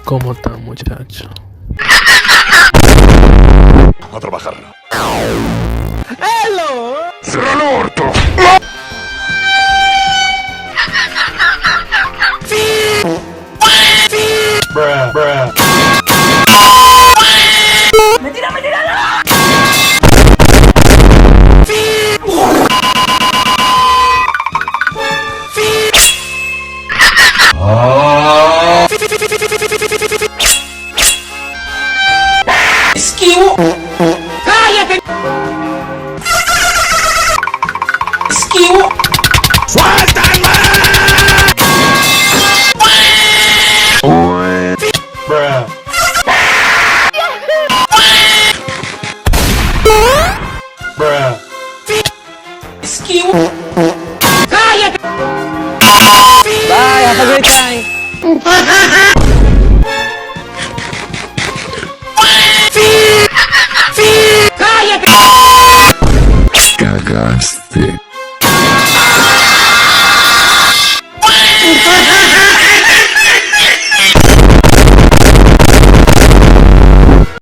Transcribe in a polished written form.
¿Cómo está, muchacho? A trabajar. ¡Hello! ¡Cierra el orto! Bruh, bruh. ¡Mentira, mentira! ¡Esquivo! ¡Cállate! ¡Esquivo! ¡Suéltame! Bruh. Bruh. ¡Esquivo! ¡Cállate! Bye, have a great time. ¡Cállate! Cagaste.